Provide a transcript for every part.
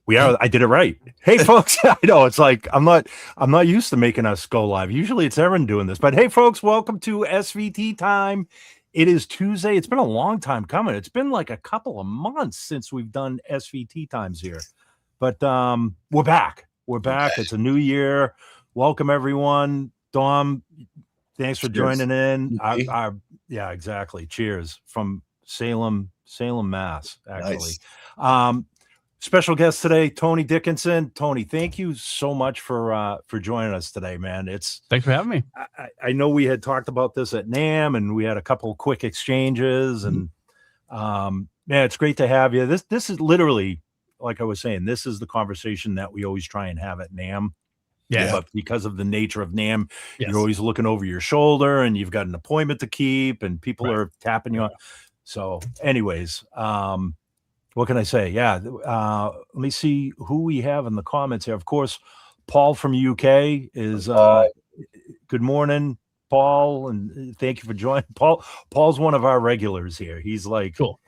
We are. I did it right. Hey, folks. I know it's like I'm not used to making us go live. Usually it's Aaron doing this. But hey, folks, welcome to SVT time. It is Tuesday. It's been a long time coming. It's been like a couple of months since we've done SVT times here. But we're back. We're back. It's a new year. Welcome everyone. Dom, thanks for joining in. Yeah, exactly. Cheers from Salem, Mass. Actually. Nice. Special guest today, Tony Dickinson. Tony, thank you so much for joining us today, man. Thanks for having me. I know we had talked about this at NAMM, and we had a couple of quick exchanges, and man, it's great to have you. This is literally, like I was saying, this is the conversation that we always try and have at NAMM. Yeah, but because of the nature of NAMM, you're always looking over your shoulder, and you've got an appointment to keep, and people are tapping you on. So, anyways, what can I say? Yeah. Let me see who we have in the comments here. Of course, Paul from UK is good morning, Paul, and thank you for joining. Paul's one of our regulars here. He's like, cool.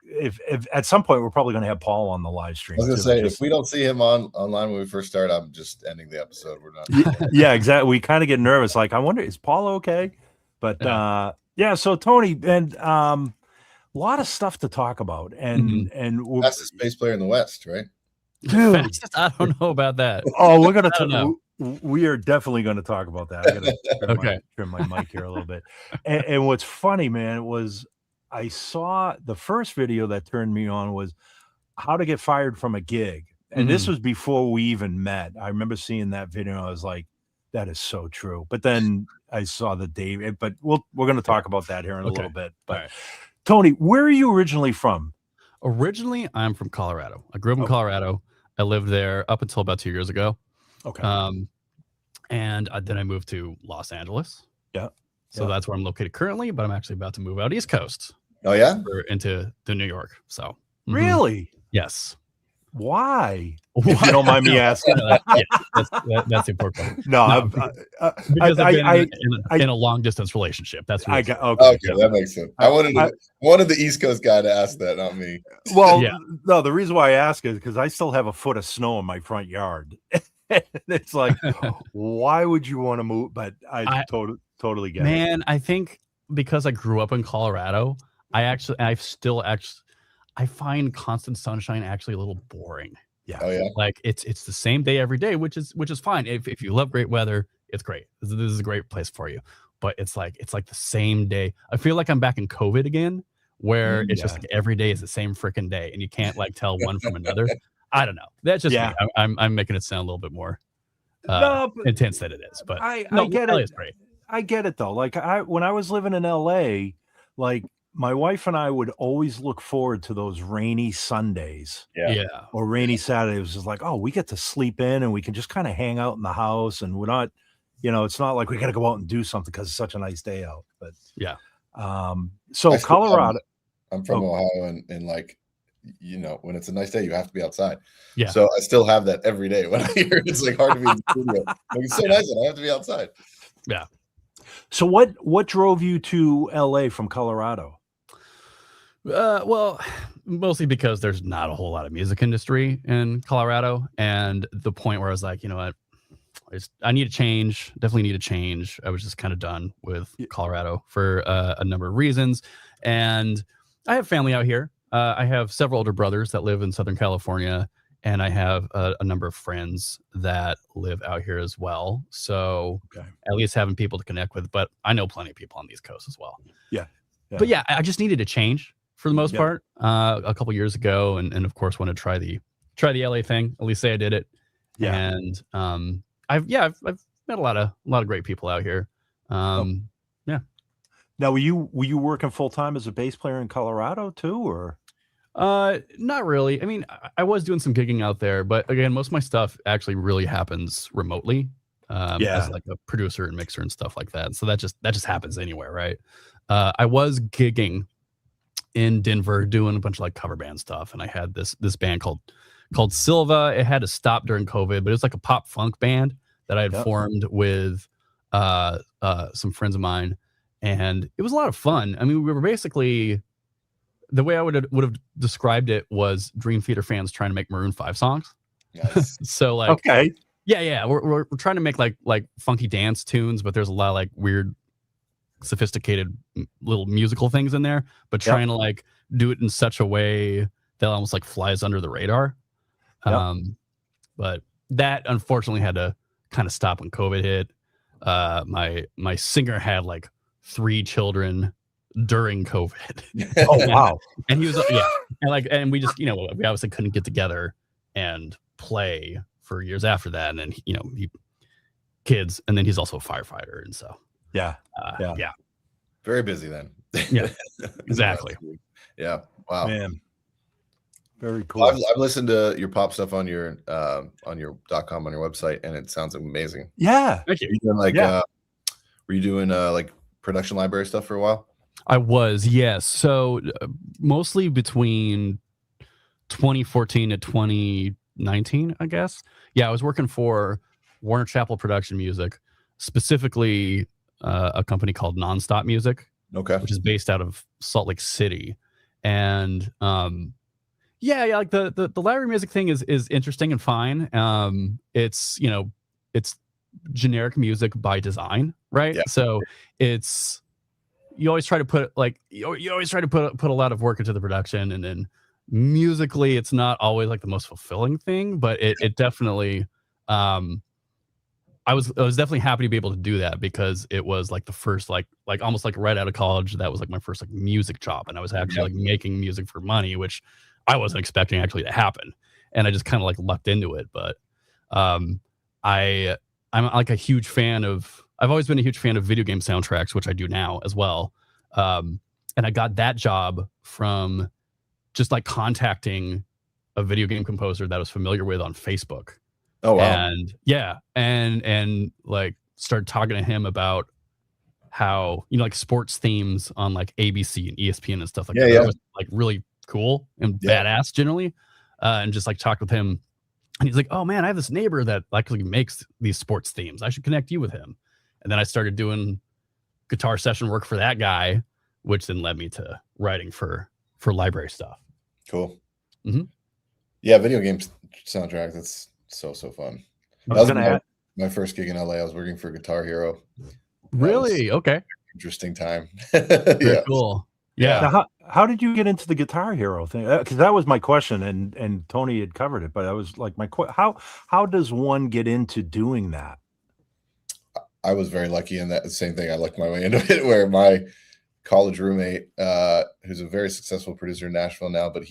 If at some point we're probably going to have Paul on the live stream. I was going to say, if we don't see him online when we first start, I'm just ending the episode. We're not. Yeah, exactly. We kind of get nervous. Like, I wonder, is Paul okay? But yeah. So Tony, and a lot of stuff to talk about, and we're fastest bass player in the West, right? Dude, I don't know about that. Oh, we're gonna we are definitely going to talk about that. I gotta trim my mic here a little bit. And what's funny, man, was I saw the first video that turned me on was how to get fired from a gig, and this was before we even met. I remember seeing that video, and I was like, that is so true. But then I saw the Dave. But we're going to talk about that here in a little bit. But Tony, where are you originally from? Originally, I'm from Colorado. I grew up in Colorado. I lived there up until about 2 years ago. Okay. And then I moved to Los Angeles. Yeah. So that's where I'm located currently, but I'm actually about to move out East Coast. Oh, yeah? Into New York. So. Really? Yes. Why? If you don't mind me asking. That's important. No, because I've been in a long distance relationship. That's okay, that makes sense. I wanted the East Coast guy to ask that, not me. Well, no, the reason why I ask is because I still have a foot of snow in my front yard. It's like, why would you want to move? But I totally get it. Man, I think because I grew up in Colorado, I find constant sunshine actually a little boring. Yeah. Oh, yeah. Like it's the same day every day, which is fine. If you love great weather, it's great. This is a great place for you. But it's like the same day. I feel like I'm back in COVID again, where it's just like every day is the same freaking day, and you can't like tell one from another. I don't know. That's just me. I'm making it sound a little bit more intense than it is. But I get it. Great. I get it though. Like when I was living in LA, like my wife and I would always look forward to those rainy Sundays. Yeah. Or rainy Saturdays. It was just like, oh, we get to sleep in and we can just kind of hang out in the house, and we're not, it's not like we got to go out and do something because it's such a nice day out. But so Colorado. I'm from Ohio, and like, when it's a nice day, you have to be outside. Yeah. So I still have that every day. When I hear it, it's like hard to be in the studio. Like, it's so nice that I have to be outside. Yeah. So what drove you to LA from Colorado? Well, mostly because there's not a whole lot of music industry in Colorado, and the point where I was like, you know what, I need to change. Definitely need to change. I was just kind of done with Colorado for a number of reasons, and I have family out here. I have several older brothers that live in Southern California, and I have a number of friends that live out here as well. So at least having people to connect with, but I know plenty of people on the East Coast as well. Yeah. But yeah, I just needed to change for the most part a couple years ago, and of course want to try the LA thing. At least say I did it. Yeah. And I've met a lot of great people out here. Yeah. Now, were you working full time as a bass player in Colorado too, or? Not really. I mean, I was doing some gigging out there, but again, most of my stuff actually really happens remotely. As like a producer and mixer and stuff like that. So that just happens anywhere, right? I was gigging in Denver doing a bunch of like cover band stuff, and I had this band called Silva. It had to stop during COVID, but it was like a pop funk band that I had formed with some friends of mine, and it was a lot of fun. I mean, we were basically the way I would have described it was Dream Theater fans trying to make Maroon 5 songs. Yes. So like, Okay. yeah, we're trying to make like funky dance tunes, but there's a lot of like weird, sophisticated little musical things in there, but trying to like do it in such a way that almost like flies under the radar. Yep. But that unfortunately had to kind of stop when COVID hit. My singer had like 3 children during COVID. Oh wow. And he was and we just, we obviously couldn't get together and play for years after that. And then he kids, and then he's also a firefighter, and so yeah. Very busy then. Yeah, exactly. Yeah. Wow. Man. Very cool. Well, I've listened to your pop stuff on your .com on your website, and it sounds amazing. Yeah. Thank you. Were you doing like production library stuff for a while? I was, yes. So mostly between 2014 to 2019, I guess. Yeah, I was working for Warner Chappell Production Music, specifically a company called Nonstop Music, which is based out of Salt Lake City. And like the library music thing is interesting and fine. It's it's generic music by design, right? So it's you always try to put put a lot of work into the production, and then musically it's not always like the most fulfilling thing, but it definitely I was definitely happy to be able to do that, because it was like the first like almost like right out of college, that was like my first like music job, and I was actually like making music for money, which I wasn't expecting actually to happen, and I just kind of like lucked into it. But I'm like a huge fan of, I've always been a huge fan of video game soundtracks, which I do now as well. And I got that job from just like contacting a video game composer that I was familiar with on Facebook. Oh wow. And and like started talking to him about how, like sports themes on like ABC and ESPN and stuff like that. That was like really cool and badass generally. And just like talked with him, and he's like, "Oh man, I have this neighbor that actually makes these sports themes. I should connect you with him." And then I started doing guitar session work for that guy, which then led me to writing for library stuff. Cool. Mm-hmm. Yeah, video game soundtrack. That's so fun. That was my first gig in LA. I was working for Guitar Hero. Really? Okay. Interesting time. Very cool. Yeah. Now, how did you get into the Guitar Hero thing? Because that was my question, and Tony had covered it, but I was like, how does one get into doing that? I was very lucky in that same thing. I lucked my way into it, where my college roommate, who's a very successful producer in Nashville now, but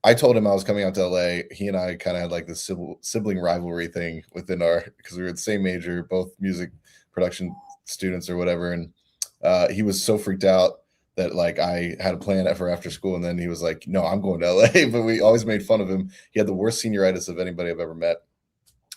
I told him I was coming out to LA. He and I kind of had like this sibling rivalry thing within because we were the same major, both music production students or whatever. And he was so freaked out that like I had a plan for after school, and then he was like, "No, I'm going to LA." But we always made fun of him. He had the worst senioritis of anybody I've ever met,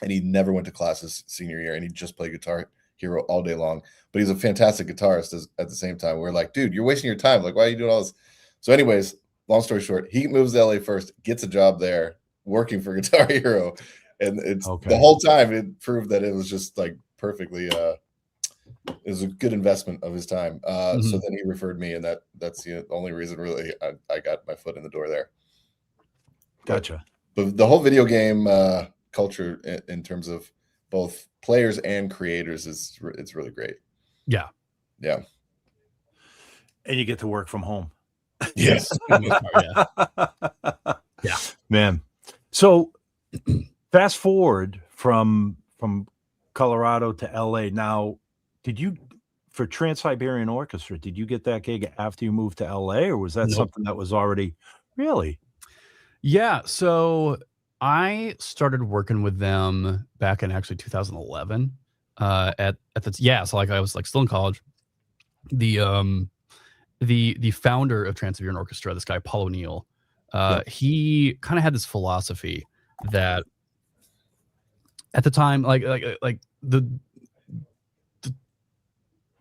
and he never went to classes senior year, and he just played Guitar Hero all day long. But he's a fantastic guitarist at the same time. We're like, "Dude, you're wasting your time. Like, why are you doing all this?" So anyways, long story short, he moves to LA first, gets a job there working for Guitar Hero, and it's the whole time it proved that it was just like perfectly it was a good investment of his time. So then he referred me, and that's the only reason really I got my foot in the door there. Gotcha. But the whole video game culture in terms of both players and creators it's really great. Yeah. And you get to work from home. Yes. Yeah. Man. So fast forward from Colorado to LA. Now, for Trans-Siberian Orchestra, did you get that gig after you moved to LA, or was that something that was already really? Yeah. So I started working with them back in actually 2011. So like I was like still in college. The founder of Trans-Siberian Orchestra, this guy Paul O'Neill, he kind of had this philosophy that at the time,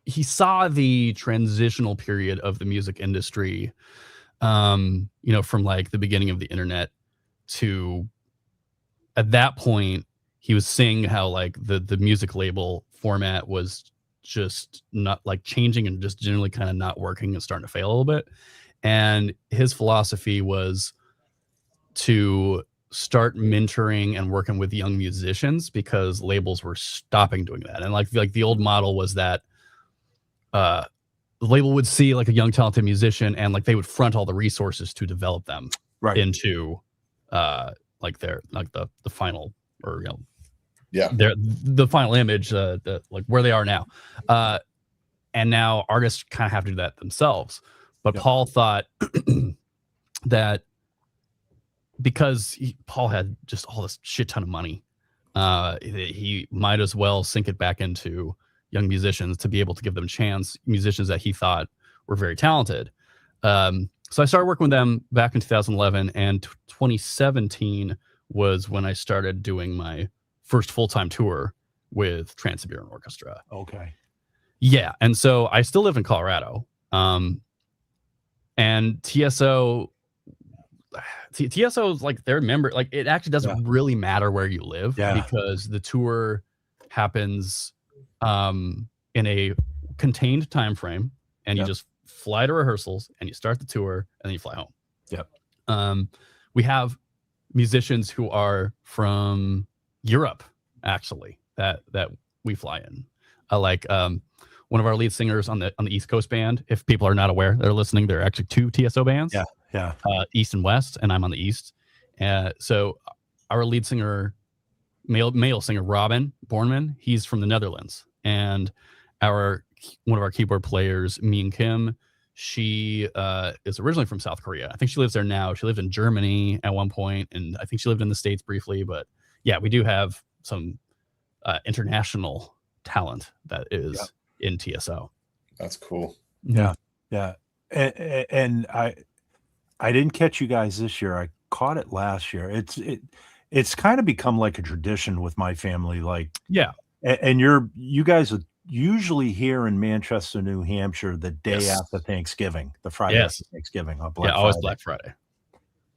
he saw the transitional period of the music industry, from like the beginning of the internet to at that point, he was seeing how like the music label format was just not like changing and just generally kind of not working and starting to fail a little bit. And his philosophy was to start mentoring and working with young musicians because labels were stopping doing that. And like the old model was that the label would see like a young talented musician and like they would front all the resources to develop them into like their like the final, or the final image, like where they are now. And now artists kind of have to do that themselves. But Paul thought that because Paul had just all this shit ton of money, he might as well sink it back into young musicians to be able to give them a chance, musicians that he thought were very talented. So I started working with them back in 2011, and 2017 was when I started doing my first full-time tour with Trans-Siberian Orchestra. Okay. Yeah, and so I still live in Colorado, and TSO is like their member. Like it actually doesn't really matter where you live because the tour happens in a contained time frame, and you just fly to rehearsals and you start the tour and then you fly home. We have musicians who are from Europe actually that we fly in, like one of our lead singers on the East Coast band. If people are not aware, they're listening, there are actually two TSO bands, East and West, and I'm on the East. So our lead singer, male singer Robin Bornman, he's from the Netherlands, and one of our keyboard players, Min Kim, she is originally from South Korea. I think she lives there now. She lived in Germany at one point, and I think she lived in the States briefly. But yeah, we do have some international talent that is in TSO. That's cool. Yeah. And I didn't catch you guys this year. I caught it last year. It's kind of become like a tradition with my family. Like, and you guys are usually here in Manchester, New Hampshire, the day after Thanksgiving, the Friday after Thanksgiving on Black Friday. Always Black Friday.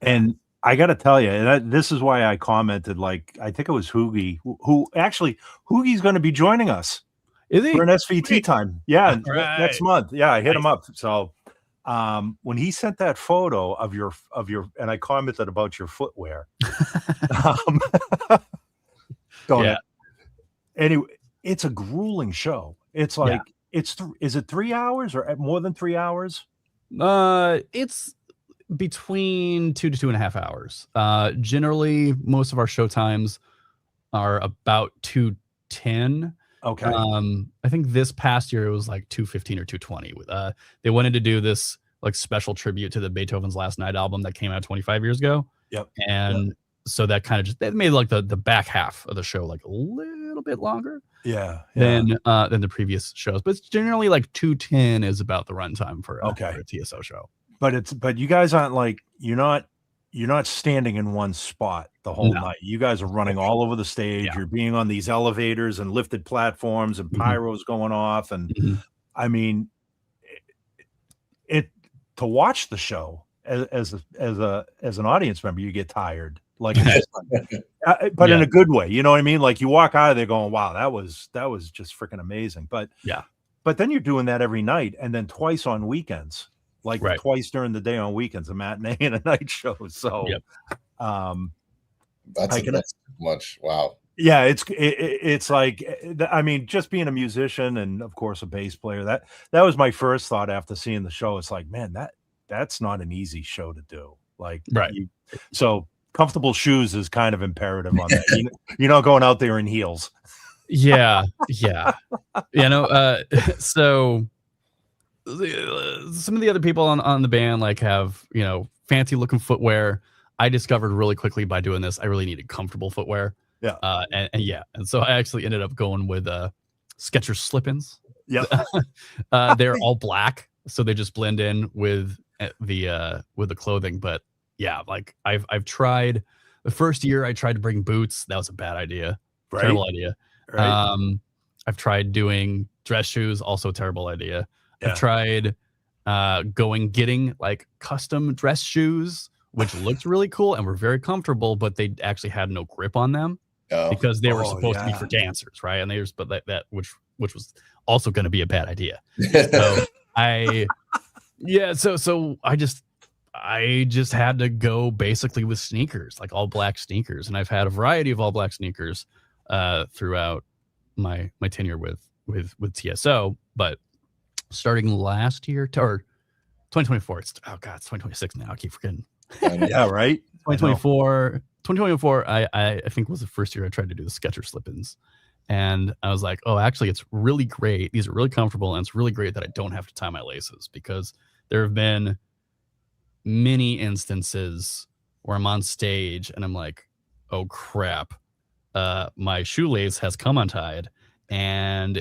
And I got to tell you, and this is why I commented, like, I think it was Hoogie, Hoogie's going to be joining us. Is he? For an SVT time. Yeah, next month. Yeah, I hit him up. So when he sent that photo of your and I commented about your footwear. Anyway, it's a grueling show. It's like is it 3 hours or more than 3 hours? It's between 2 to 2.5 hours. Generally, most of our show times are about 2:10. Okay. I think this past year it was like 2:15 or 2:20. They wanted to do this like special tribute to the Beethoven's Last Night album that came out 25 years ago. And so that kind of just that made like the back half of the show like a little bit longer. Than the previous shows, but it's generally like 2:10 is about the runtime for a TSO show. But you guys aren't like you're not standing in one spot the whole night. You guys are running all over the stage. You're being on these elevators and lifted platforms and pyros going off. And I mean, it to watch the show as an audience member, you get tired. Like, but in a good way, you know what I mean? Like you walk out of there going, wow, that was just freaking amazing. But then you're doing that every night and then twice on weekends. Like twice during the day on weekends, a matinee and a night show. So, that's much. Wow. Yeah, it's like, I mean, just being a musician and of course a bass player. That was my first thought after seeing the show. It's like, man, that's not an easy show to do. Like, so comfortable shoes is kind of imperative on that. You're not going out there in heels. So. Some of the other people on the band like have fancy looking footwear. I discovered really quickly by doing this I really needed comfortable footwear. And so I actually ended up going with Skechers slip-ins. They're all black, so they just blend in with the clothing. But like I've tried the first year I tried to bring boots. That was a bad idea. Terrible idea. I've tried doing dress shoes, also terrible idea. I've tried getting like custom dress shoes, which looked really cool and were very comfortable, but they actually had no grip on them because they were supposed to be for dancers, right? And which was also going to be a bad idea. So Yeah, so I just had to go basically with sneakers, like all black sneakers, and I've had a variety of all black sneakers throughout my tenure with TSO, but starting last year or 2024, it's 2026 now. I keep forgetting. Yeah, right. 2024, I think was the first year I tried to do the Skechers slip-ins. And I was like, oh, actually, it's really great. These are really comfortable, and it's really great that I don't have to tie my laces, because there have been many instances where I'm on stage and I'm like, oh, crap. My shoelace has come untied, and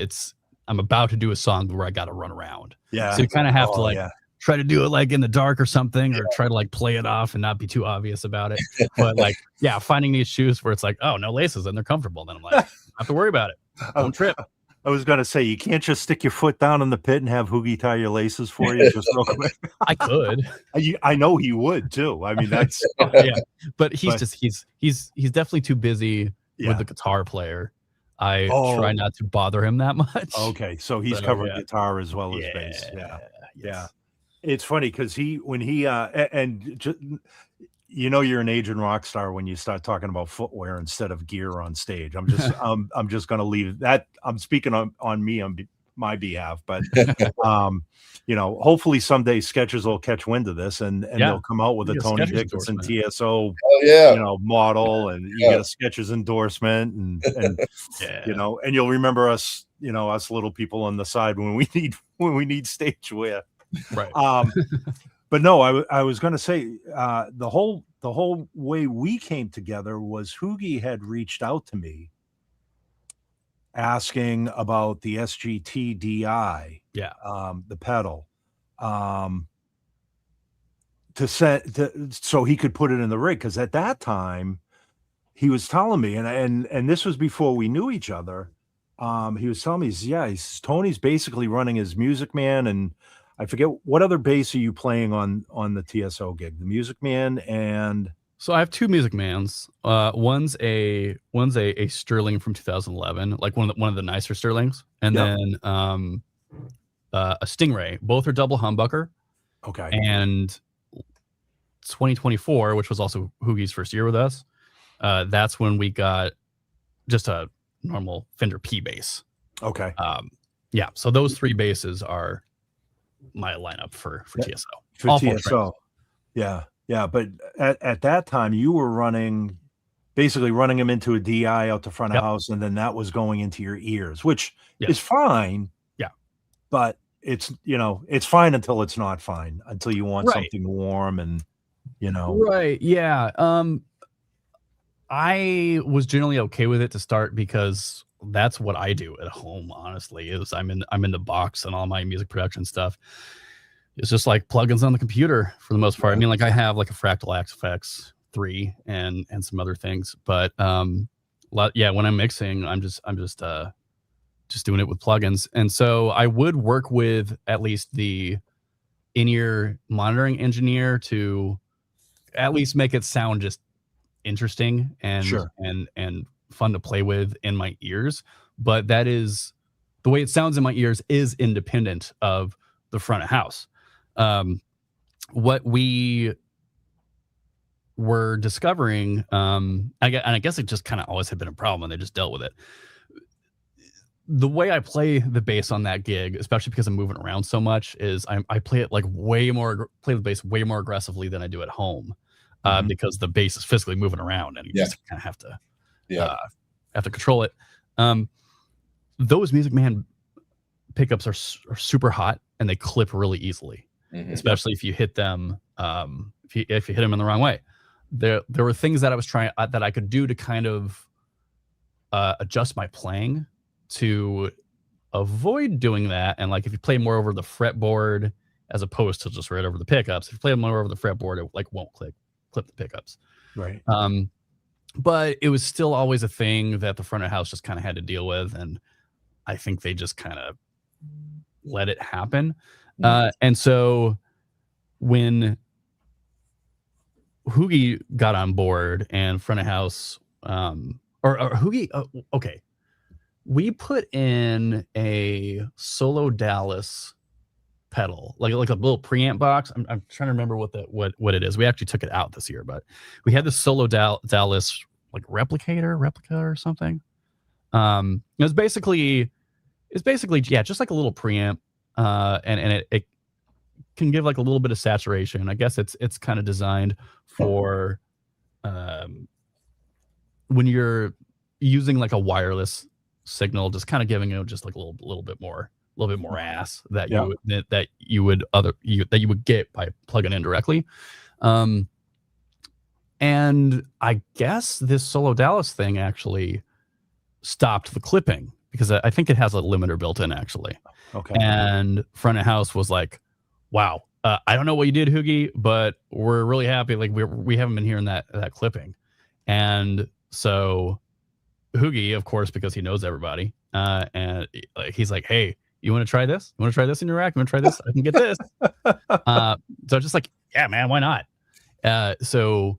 I'm about to do a song where I got to run around. Yeah. So you kind of have to try to do it like in the dark or something, or try to like play it off and not be too obvious about it. But like, yeah, finding these shoes where it's like, oh, no laces and they're comfortable. Then I'm like, don't have to worry about it. Don't trip. I was going to say, you can't just stick your foot down in the pit and have Hoogie tie your laces for you just real quick. I could. I know he would too. I mean, that's yeah. But he's definitely too busy with the guitar player. I try not to bother him that much. Okay, so he's covering guitar as well as bass. Yeah. It's funny because when he you're an aging rock star when you start talking about footwear instead of gear on stage. I'm just going to leave that. I'm speaking on me on my behalf, but hopefully someday Skechers will catch wind of this and they'll come out with a Tony Dickinson TSO model, and you get a Skechers endorsement, and and you'll remember us, us little people on the side when we need stage wear. Right. But no, I was going to say the whole way we came together was Hoogie had reached out to me asking about the SGT DI, the pedal, so he could put it in the rig, because at that time he was telling me, and this was before we knew each other. He was telling me, Tony's basically running his Music Man, and I forget what other bass are you playing on the TSO gig? The Music Man, and so I have two Music Mans. One's a Sterling from 2011, like one of the nicer Sterlings, and then a Stingray. Both are double humbucker. Okay. And 2024, which was also Hoogie's first year with us, that's when we got just a normal Fender P bass. Okay. So those three basses are my lineup for TSO. For all TSO. Yeah. But at that time you were basically running them into a DI out the front of house, and then that was going into your ears, which is fine. Yeah. But it's fine until it's not fine, until you want something warm and Right. Yeah. I was generally okay with it to start, because that's what I do at home, honestly, is I'm in the box, and all my music production stuff is just like plugins on the computer for the most part. I mean, like I have like a Fractal FX 3 and some other things, but when I'm mixing, I'm just doing it with plugins. And so I would work with at least the in-ear monitoring engineer to at least make it sound just interesting and fun to play with in my ears. But that is the way it sounds in my ears is independent of the front of house. What we were discovering, I guess it just kind of always had been a problem, and they just dealt with it. The way I play the bass on that gig, especially because I'm moving around so much, is I play it play the bass way more aggressively than I do at home, because the bass is physically moving around, and you just kind of have to control it. Those Music Man pickups are super hot, and they clip really easily, especially if you hit them. If you hit them in the wrong way, there were things that I was trying that I could do to kind of adjust my playing to avoid doing that. And like if you play more over the fretboard as opposed to just right over the pickups, if you play more over the fretboard, it like won't clip the pickups. Right. But it was still always a thing that the front of house just kind of had to deal with, and I think they just kind of let it happen. And so when Hoogie got on board and front of house, or Hoogie, we put in a Solo Dallas pedal, like a little preamp box. I'm trying to remember what it is. We actually took it out this year, but we had this Solo Dallas like replica or something. It's basically just like a little preamp, and it can give like a little bit of saturation. I guess it's kind of designed for when you're using like a wireless signal, just kind of giving just like a little bit more ass that you would get by plugging in directly. And I guess this Solo Dallas thing actually stopped the clipping because I think it has a limiter built in actually. Okay. And front of house was like, wow, I don't know what you did, Hoogie, but we're really happy. Like we haven't been hearing that clipping. And so Hoogie, of course, because he knows everybody, and he's like, hey, you want to try this? You want to try this in your rack? You want to try this? I can get this. So just like, yeah, man, why not? So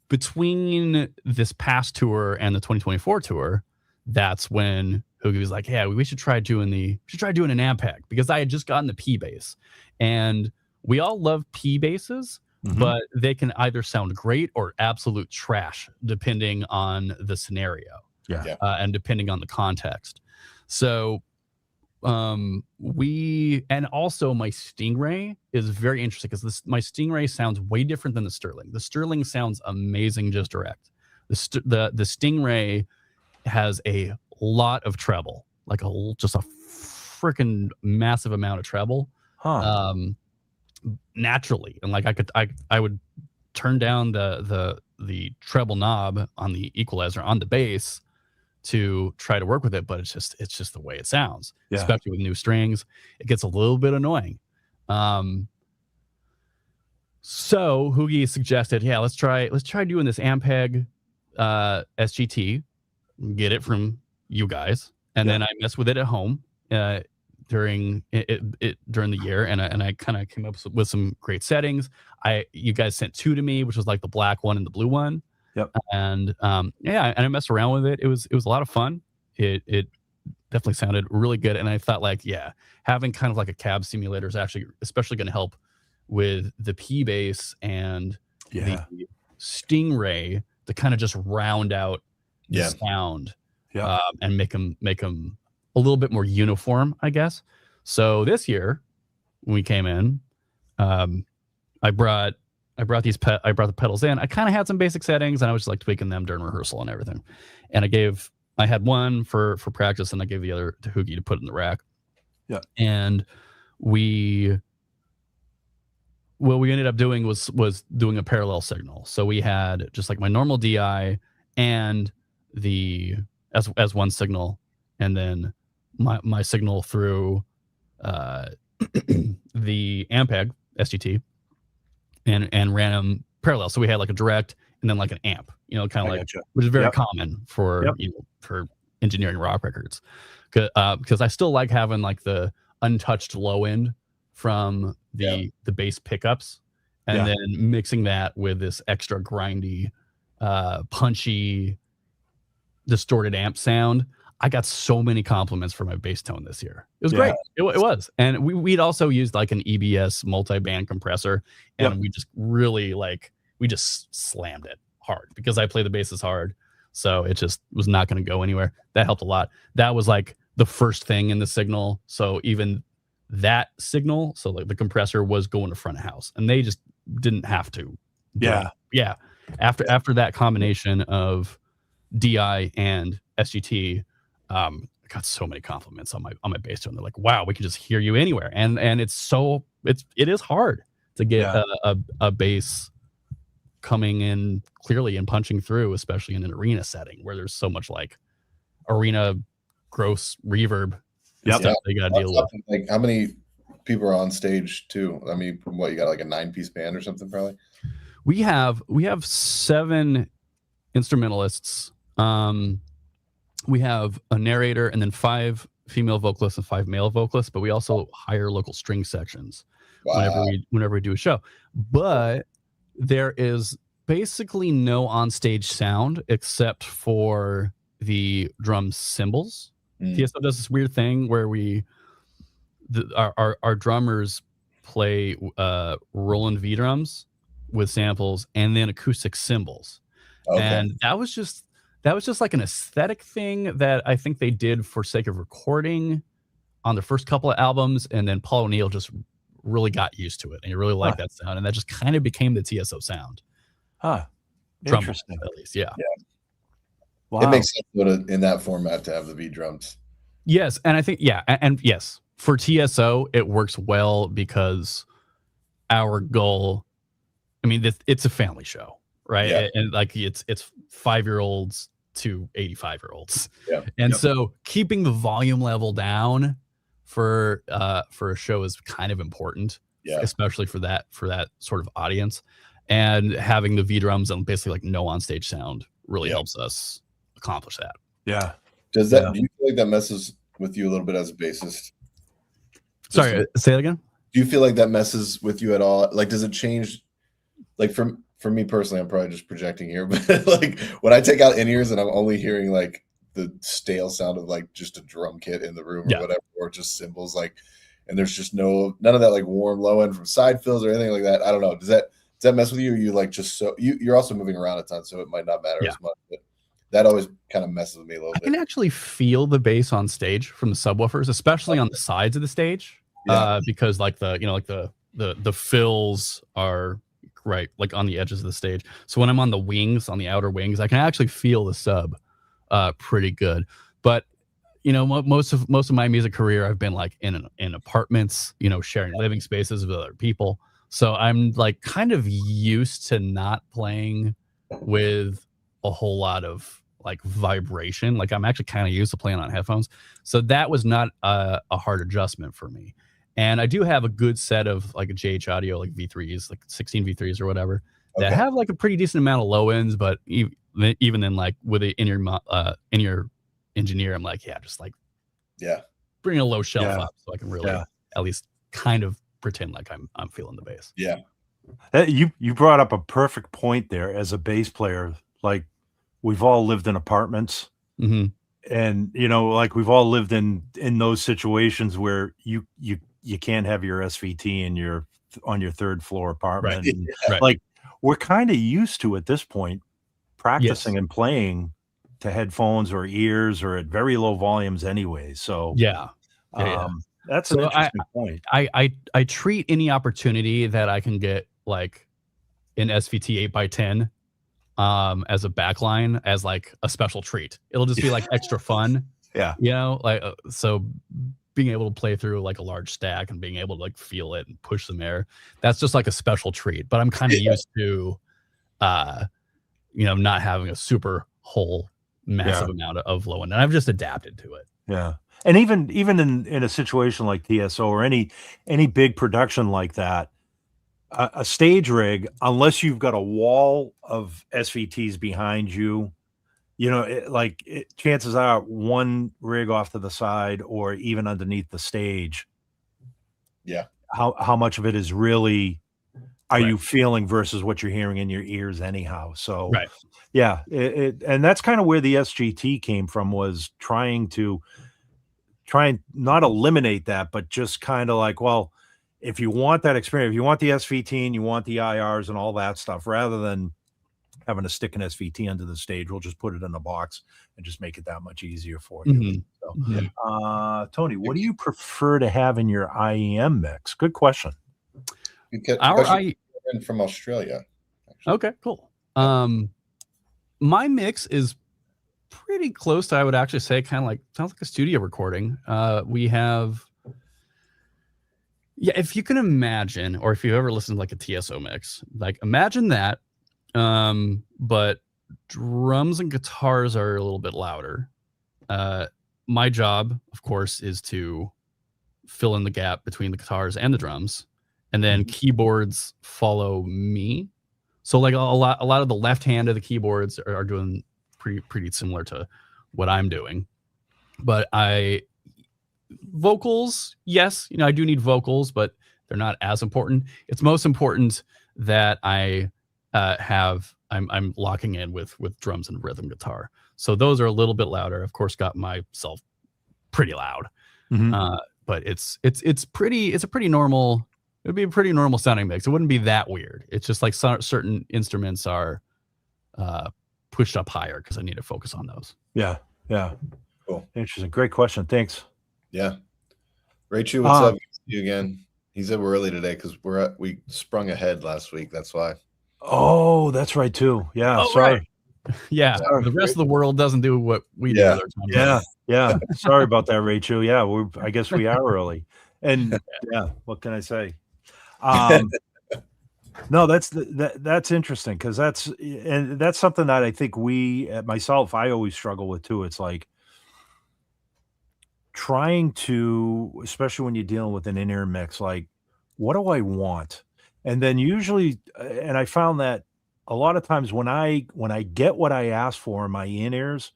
between this past tour and the 2024 tour, that's when Hoogie was like, yeah, we should try doing an Ampeg, because I had just gotten the P bass, and we all love P basses, but they can either sound great or absolute trash depending on the scenario. And depending on the context. So and also my Stingray is very interesting because my Stingray sounds way different than the Sterling. The Sterling sounds amazing just direct. The Stingray has a lot of treble, like just a freaking massive amount of treble, naturally. And like I would turn down the treble knob on the equalizer on the bass to try to work with it, but it's just the way it sounds, especially with new strings. It gets a little bit annoying. So Hoogie suggested, let's try doing this Ampeg SGT, get it from you guys, and then I messed with it at home during the year, and I kind of came up with some great settings. You guys sent two to me, which was like the black one and the blue one. And and I messed around with it. It was a lot of fun. It definitely sounded really good, and I thought like, having kind of like a cab simulator is actually especially going to help with the P bass and the Stingray to kind of just round out the sound, and make them a little bit more uniform, I guess. So this year when we came in, I brought the pedals in. I kind of had some basic settings, and I was just like tweaking them during rehearsal and everything. And I had one for practice, and I gave the other to Hoogie to put in the rack. And what we ended up doing was doing a parallel signal. So we had just like my normal DI and as one signal, and then my signal through the Ampeg SGT, and ran them parallel. So we had like a direct and then like an amp, kind of like, which is very common for for engineering rock records, because I still like having like the untouched low end from the bass pickups, and then mixing that with this extra grindy, punchy, distorted amp sound. I got so many compliments for my bass tone this year. It was great. It was. And we'd also used like an EBS multi-band compressor, and we just really we just slammed it hard because I play the basses hard. So it just was not going to go anywhere. That helped a lot. That was like the first thing in the signal. So even that signal, so like the compressor was going to front of house, and they just didn't have to. After that combination of DI and SGT, I got so many compliments on my bass tone. They're like, wow, we can just hear you anywhere. And it is hard to get a bass coming in clearly and punching through, especially in an arena setting where there's so much like arena gross reverb stuff they got to deal with. Like, how many people are on stage too? I mean, what, you got like a 9-piece band or something probably? We have 7 instrumentalists. We have a narrator and then 5 female vocalists and 5 male vocalists, but we also hire local string sections whenever we do a show. But there is basically no onstage sound except for the drum cymbals. TSO does this weird thing where our drummers play Roland V drums with samples and then acoustic cymbals. Okay. And that was just like an aesthetic thing that I think they did for sake of recording on the first couple of albums, and then Paul O'Neill just really got used to it and he really liked that sound, and that just kind of became the TSO sound. Interesting. At least, yeah. Wow. It makes sense in that format to have the V drums. Yes, and I think and yes, for TSO it works well because our goal, I mean, it's a family show, right? Yeah. And like it's 5-year-olds to 85-year-olds. Yeah. And so keeping the volume level down for a show is kind of important, especially for that sort of audience. And having the V drums and basically like no onstage sound really helps us accomplish that. Yeah. Does that do you feel like that messes with you a little bit as a bassist? Sorry, say that again. Do you feel like that messes with you at all? Like, does it change? Like for me personally, I'm probably just projecting here, but like when I take out in-ears and I'm only hearing like the stale sound of like just a drum kit in the room or whatever, or just cymbals, like, and there's just none of that like warm low end from side fills or anything like that. I don't know. Does that mess with you? Or you like just you're also moving around a ton, so it might not matter as much, but that always kind of messes with me a little bit. I can actually feel the bass on stage from the subwoofers, especially on the sides of the stage, because like the fills are right like on the edges of the stage. So when I'm on the wings, on the outer wings, I can actually feel the sub pretty good. But you know, most of my music career, I've been like in apartments, you know, sharing living spaces with other people. So I'm like kind of used to not playing with a whole lot of like vibration. Like I'm actually kind of used to playing on headphones. So that was not a hard adjustment for me. And I do have a good set of like a JH Audio, like V3s, like 16 V3s or whatever, that have like a pretty decent amount of low ends. But even then, like with the in-ear engineer, I'm like, just like, bring a low shelf up so I can really at least kind of pretend like I'm feeling the bass. Yeah. You brought up a perfect point there as a bass player. Like we've all lived in apartments. Mm-hmm. And you know, like we've all lived in those situations where you can't have your SVT on your third floor apartment. Right. And, like we're kind of used to at this point practicing and playing to headphones or ears or at very low volumes anyway. So that's an interesting point. I treat any opportunity that I can get like an SVT 8x10 as a backline as like a special treat. It'll just be like extra fun. Yeah. You know, like so being able to play through like a large stack and being able to like feel it and push some air, that's just like a special treat. But I'm kind of used to you know, not having a super whole massive amount of low end, and I've just adapted to it. Yeah. And even in a situation like TSO or any big production like that, a stage rig, unless you've got a wall of SVTs behind you, you know, chances are one rig off to the side or even underneath the stage. Yeah. How much of it is really are you feeling versus what you're hearing in your ears anyhow? So and that's kind of where the SGT came from, was try and not eliminate that, but just kind of like, well, if you want that experience, if you want the SVT and you want the IRs and all that stuff, rather than having to stick an SVT under the stage, we'll just put it in a box and just make it that much easier for you. Mm-hmm. So, Tony, what do you prefer to have in your IEM mix? Good question. From Australia. Actually. Okay, cool. My mix is pretty close to, I would actually say, kind of like, sounds like a studio recording. We have, if you can imagine, or if you've ever listened to like a TSO mix, like imagine that, but drums and guitars are a little bit louder. My job, of course, is to fill in the gap between the guitars and the drums, and then keyboards follow me. So like a lot of the left hand of the keyboards are doing pretty similar to what I'm doing. But vocals, yes, you know, I do need vocals, but they're not as important. It's most important that I'm locking in with drums and rhythm guitar. So those are a little bit louder. Of course, got myself pretty loud. but it's a pretty normal. It would be a pretty normal sounding mix. It wouldn't be that weird. It's just like certain instruments are pushed up higher because I need to focus on those. Yeah. Cool. Interesting. Great question. Thanks. Yeah. Rachel, what's up? Good to see you again. He said we're early today because we sprung ahead last week. That's why. Oh, that's right too. Yeah. Oh, sorry. right. Yeah. Sorry. The rest of the world doesn't do what we do. With our time. Yeah. Sorry about that, Rachel. Yeah, I guess we are early. And yeah, what can I say? No, that's interesting because that's something that I think I always struggle with too. It's like trying to, especially when you're dealing with an in-ear mix, like, what do I want? And then usually, and I found that a lot of times when I get what I ask for in my in-ears,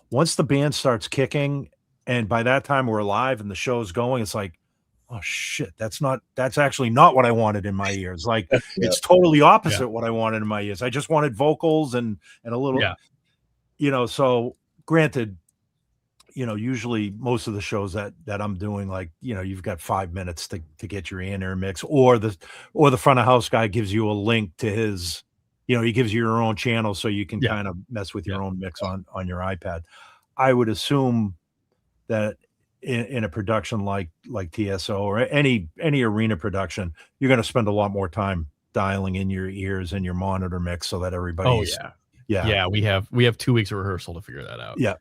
once the band starts kicking, and by that time we're live and the show's going, it's like, oh shit, that's actually not what I wanted in my ears. Like it's totally opposite what I wanted in my ears. I just wanted vocals and a little, so granted, usually most of the shows that I'm doing, like, you've got 5 minutes to get your in-ear mix, or the front of house guy gives you a link to his, he gives you your own channel so you can kind of mess with your own mix on your iPad. I would assume that in a production like TSO or any arena production, you're going to spend a lot more time dialing in your ears and your monitor mix so that everybody's. Yeah. We have 2 weeks of rehearsal to figure that out. Yeah.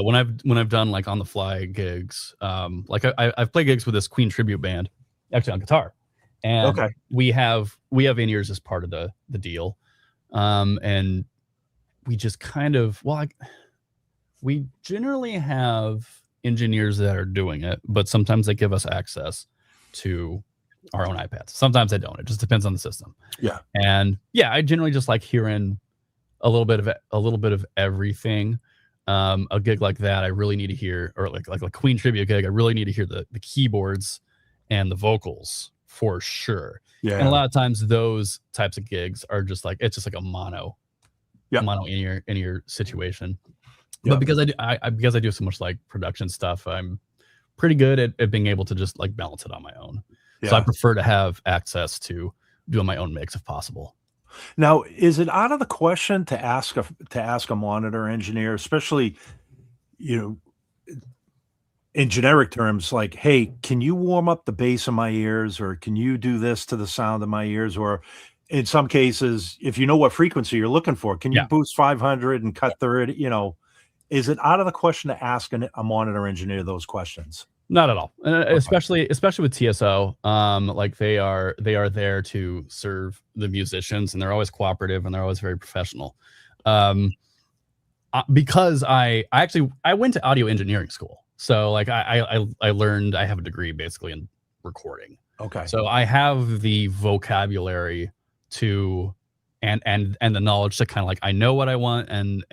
When I've done like on the fly gigs, like I've played gigs with this Queen tribute band, actually on guitar, and we have in-ears as part of the deal, and we just kind of we generally have engineers that are doing it, but sometimes they give us access to our own iPads. Sometimes they don't. It just depends on the system. Yeah. And I generally just like hearing a little bit of everything. A gig like that, I really need to hear, or like a Queen tribute gig, I really need to hear the keyboards and the vocals for sure. Yeah. And a lot of times those types of gigs are just like, it's just like a mono in-ear situation. But because I do so much like production stuff, I'm pretty good at being able to just like balance it on my own. So I prefer to have access to doing my own mix if possible. Now, is it out of the question to ask a monitor engineer, especially, in generic terms, like, hey, can you warm up the bass in my ears, or can you do this to the sound of my ears, or in some cases, if you know what frequency you're looking for, can you boost 500 and cut 30? Is it out of the question to ask a monitor engineer those questions? Not at all. Especially with TSO, like they are there to serve the musicians, and they're always cooperative and they're always very professional. Because I went to audio engineering school, so like I learned, I have a degree basically in recording. Okay. So I have the vocabulary to and the knowledge to kind of like, I know what I want, and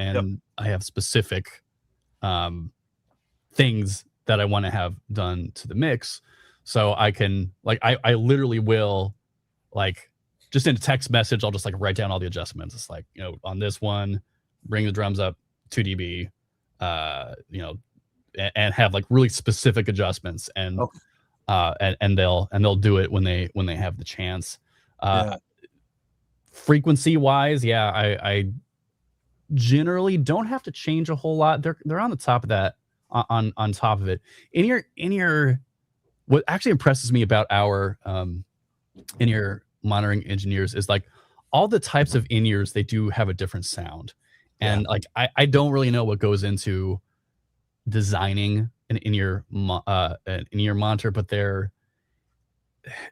I have specific things that I want to have done to the mix. So I can like, I literally will, like, just in a text message, I'll just like write down all the adjustments. It's like, on this one, bring the drums up 2 dB, and have like really specific adjustments, and they'll do it when they have the chance. Frequency wise, I generally don't have to change a whole lot. They're on the top of that, on top of it. In your what actually impresses me about our in-ear monitoring engineers is like all the types of in-ears, they do have a different sound. And like I don't really know what goes into designing an in-ear monitor, but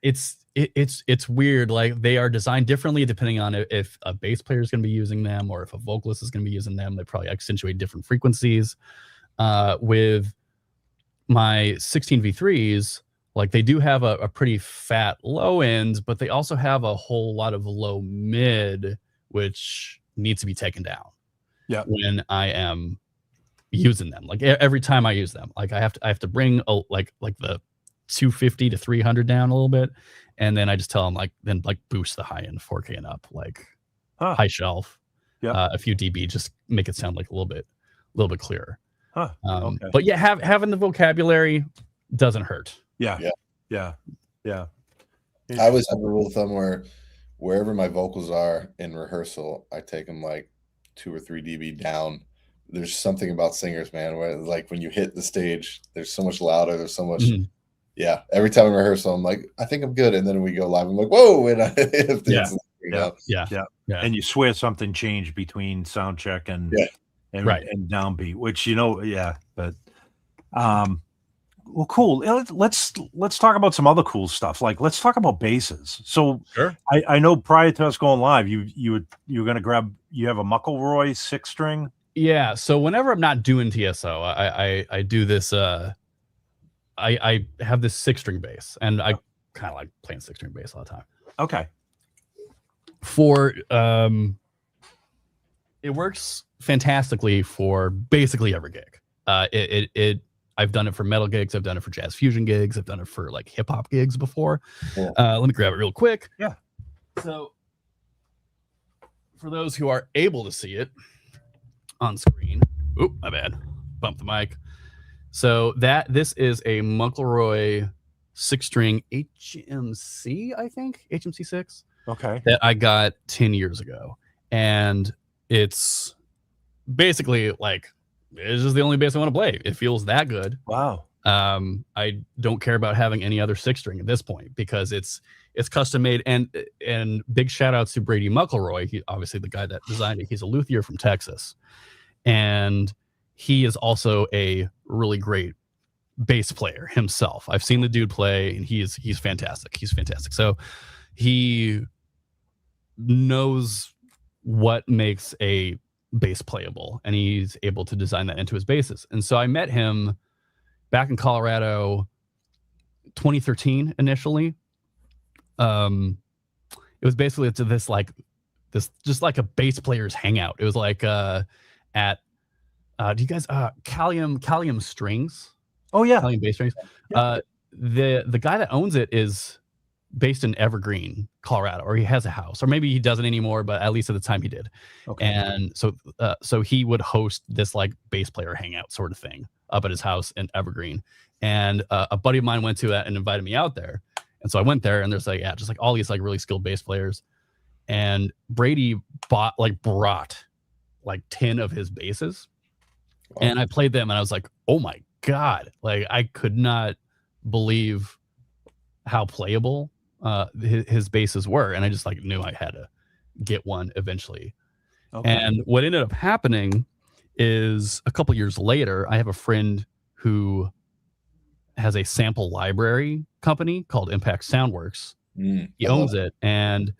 it's weird. Like they are designed differently depending on if a bass player is going to be using them or if a vocalist is going to be using them. They probably accentuate different frequencies. With my 16V3s, like they do have a pretty fat low end, but they also have a whole lot of low mid, which needs to be taken down. Yeah. When I am using them, like every time I use them, like I have to bring like the 250 to 300 down a little bit, and then I just tell them like boost the high end 4K and up, like high shelf, a few dB, just make it sound like a little bit clearer. Okay. But yeah, having the vocabulary doesn't hurt. Yeah. Yeah. Yeah. Yeah. I always have a rule of thumb where wherever my vocals are in rehearsal, I take them like 2 or 3 dB down. There's something about singers, man, where like when you hit the stage, there's so much louder. There's so much. Mhm. Yeah. Every time in rehearsal, I'm like, I think I'm good. And then we go live. I'm like, whoa. And Yeah. And you swear something changed between sound check and downbeat, which, but well, cool. Let's talk about some other cool stuff. Like, let's talk about basses. So Sure. I know prior to us going live, you were going to grab, you have a McElroy 6-string. Yeah. So whenever I'm not doing TSO, I do this. I have this 6-string bass, and I kind of like playing 6-string bass all the time. Okay. For it works fantastically for basically every gig. I've done it for metal gigs. I've done it for jazz fusion gigs. I've done it for like hip hop gigs before. Yeah. Let me grab it real quick. Yeah. So for those who are able to see it on screen, oop, my bad, bump the mic. So this is a McElroy 6-string HMC, I think, HMC 6. Okay. That I got 10 years ago. And it's basically like, it's just the only bass I want to play. It feels that good. Wow. I don't care about having any other 6-string at this point because it's custom made. And big shout outs to Brady McElroy. He obviously the guy that designed it. He's a luthier from Texas. And he is also a really great bass player himself. I've seen the dude play, and he's fantastic. He's fantastic. So he knows what makes a bass playable, and he's able to design that into his basses. And so I met him back in Colorado 2013 initially. It was basically this just like a bass player's hangout. It was like at do you guys Callium Strings? Oh yeah. Callium Bass Strings. Yeah. The guy that owns it is based in Evergreen, Colorado, or he has a house, or maybe he doesn't anymore, but at least at the time he did. Okay. And so he would host this like bass player hangout sort of thing up at his house in Evergreen. And a buddy of mine went to that and invited me out there. And so I went there, and there's just like all these like really skilled bass players. And Brady brought like 10 of his basses. Wow. And I played them, and I was like, oh my God, like I could not believe how playable his basses were. And I just like knew I had to get one eventually. Okay. And what ended up happening is a couple years later, I have a friend who has a sample library company called Impact Soundworks. He owns it, and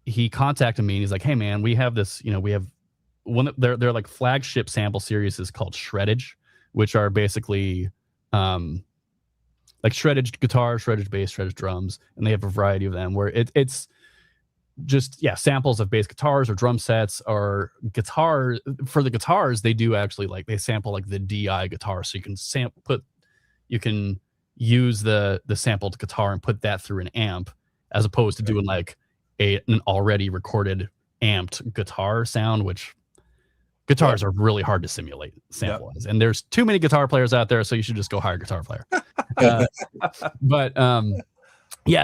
he contacted me, and he's like, hey man, we have this, we have one, their like flagship sample series is called Shreddage, which are basically like shreddage guitar, shreddage bass, shreddage drums, and they have a variety of them where it's just samples of bass guitars or drum sets or guitar. For the guitars, they do actually like they sample like the DI guitar, so you can use the sampled guitar and put that through an amp, as opposed to doing like an already recorded amped guitar sound, which guitars are really hard to simulate sample-wise. And there's too many guitar players out there, so you should just go hire a guitar player.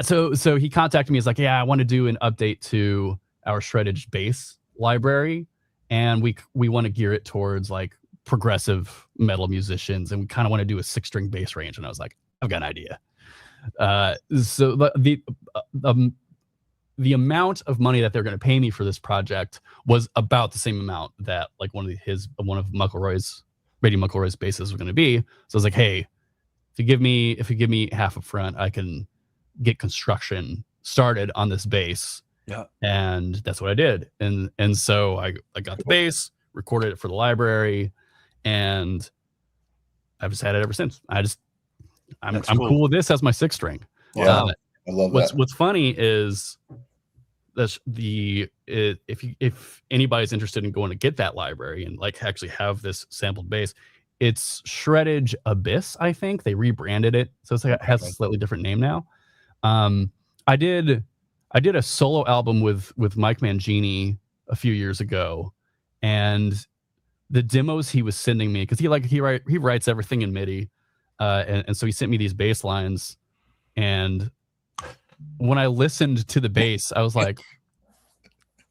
So he contacted me. He's like, yeah, I want to do an update to our shreddage bass library, and we want to gear it towards like progressive metal musicians, and we kind of want to do a 6-string bass range. And I was like, I've got an idea. So the amount of money that they're going to pay me for this project was about the same amount that like one of Brady McElroy's basses was going to be. So I was like, hey, if you give me half up front, I can get construction started on this bass. Yeah. And that's what I did. And so I got the bass, recorded it for the library, and I've just had it ever since. I'm cool with this as my 6-string. Yeah. I love that. What's funny is that if anybody's interested in going to get that library and like actually have this sampled bass, it's Shreddage Abyss. I think they rebranded it, so it has a slightly different name now. I did a solo album with Mike Mangini a few years ago, and the demos he was sending me, because he writes everything in MIDI. and so he sent me these bass lines, and when I listened to the bass, I was like,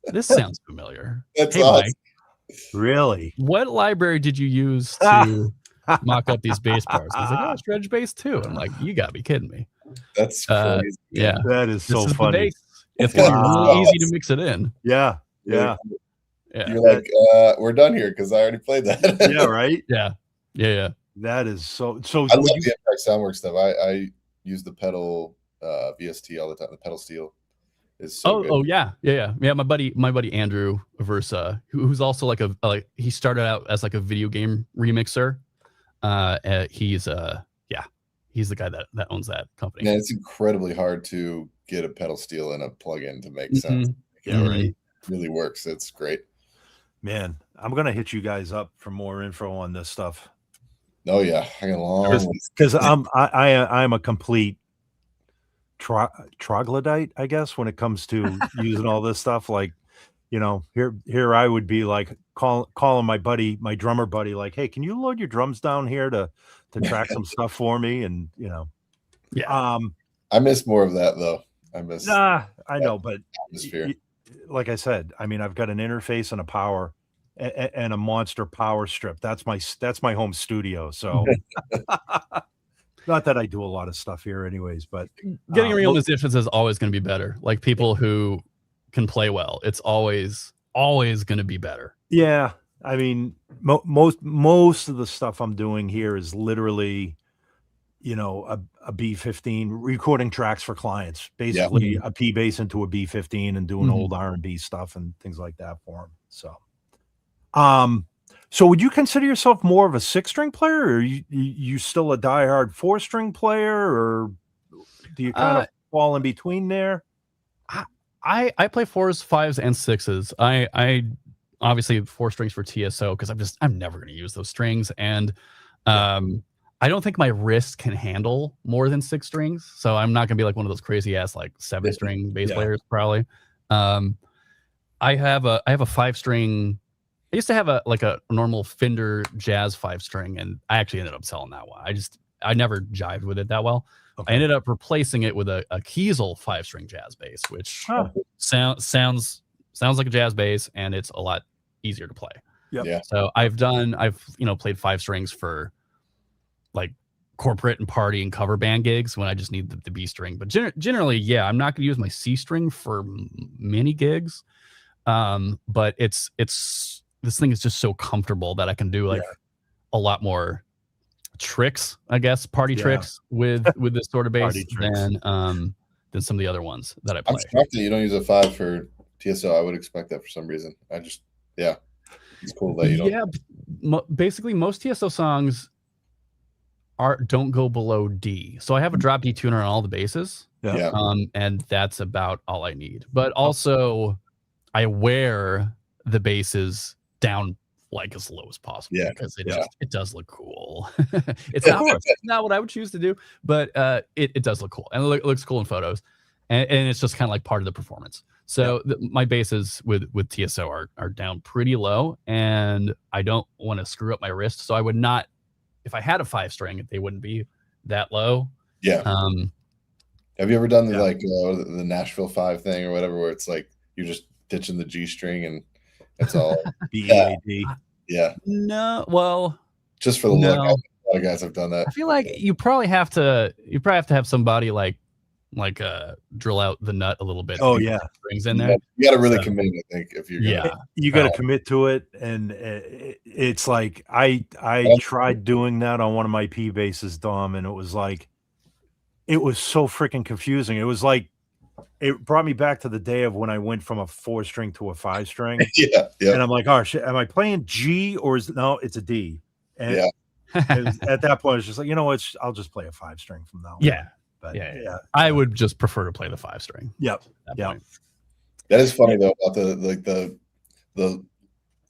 this sounds familiar. That's hey, awesome. Mike, Really? what library did you use to mock up these bass parts? I was like, oh, it's Dredge Bass 2. I'm like, you gotta be kidding me. That's crazy. Yeah. That is so This is funny. the bass. It's gonna be really Wow. easy to mix it in. Yeah. Yeah. You're like, we're done here because I already played that. Yeah. Right. Yeah. That is so. I love the Ampeg Soundworks stuff. I use the pedal VST all the time. The pedal steel is so good. Oh yeah. My buddy Andrew Versa, who's also like he started out as like a video game remixer. He's the guy that owns that company. Man, it's incredibly hard to get a pedal steel and a plug-in to make sense. Yeah, right. It really works. It's great. Man, I'm gonna hit you guys up for more info on this stuff. Oh yeah, I got a long list. Because I'm a complete troglodyte, I guess, when it comes to using all this stuff. Like, here I would be like calling my drummer buddy, like, hey, can you load your drums down here to track some stuff for me? And I miss more of that though. I know, but atmosphere. Like I said, I mean, I've got an interface and a power and a monster power strip. That's my home studio. So not that I do a lot of stuff here anyways, but getting real musicians is always going to be better. Like people who can play well, it's always going to be better. Yeah. I mean, most of the stuff I'm doing here is literally, a B15 recording tracks for clients, basically a P bass into a B15 and doing old R&B stuff and things like that for them. So would you consider yourself more of a 6-string player, or you still a diehard 4-string player, or do you kind of fall in between there? I play 4s, 5s, and 6s. I obviously 4 strings for TSO because I'm never going to use those strings, and I don't think my wrist can handle more than 6 strings, so I'm not going to be like one of those crazy ass like 7-string bass players probably. I have a 5-string. I used to have a normal Fender Jazz 5-string, and I actually ended up selling that one. I never jived with it that well. Okay. I ended up replacing it with a Kiesel 5-string jazz bass, which sounds like a jazz bass, and it's a lot easier to play. Yep. Yeah. So I've played 5 strings for like corporate and party and cover band gigs when I just need the B string. But generally, I'm not going to use my C string for many gigs. But this thing is just so comfortable that I can do a lot more tricks, I guess, party tricks with this sort of bass than some of the other ones that I play. I'm shocked that you don't use a 5 for TSO. I would expect that for some reason. It's cool that you don't. Yeah, basically most TSO songs don't go below D. So I have a drop D tuner on all the basses. Yeah. And that's about all I need. But also I wear the basses down like as low as possible because it does look cool. It's not what I would choose to do, but it does look cool, and it looks cool in photos, and it's just kind of like part of the performance. So my basses with TSO are down pretty low, and I don't want to screw up my wrist, so I would not, if I had a 5-string, they wouldn't be that low. Yeah. Have you ever done the Nashville 5 thing or whatever, where it's like you're just ditching the G string and it's all B-A-D? Yeah. No, well, just for the look. A lot of guys have done that. I feel like you probably have to have somebody like drill out the nut a little bit. Oh yeah, strings in there. You got to really commit, I think, if you're you got to commit to it, and it's like I tried doing that on one of my P basses, Dom, and it was so freaking confusing. It was like it brought me back to the day of when I went from a 4-string to a 5-string. Yeah. And I'm like, oh shit, am I playing G or it's a D? And at that point, it's just like, you know what? I'll just play a 5-string from now on. Yeah. But I would just prefer to play the 5-string. Yep. That is funny though about the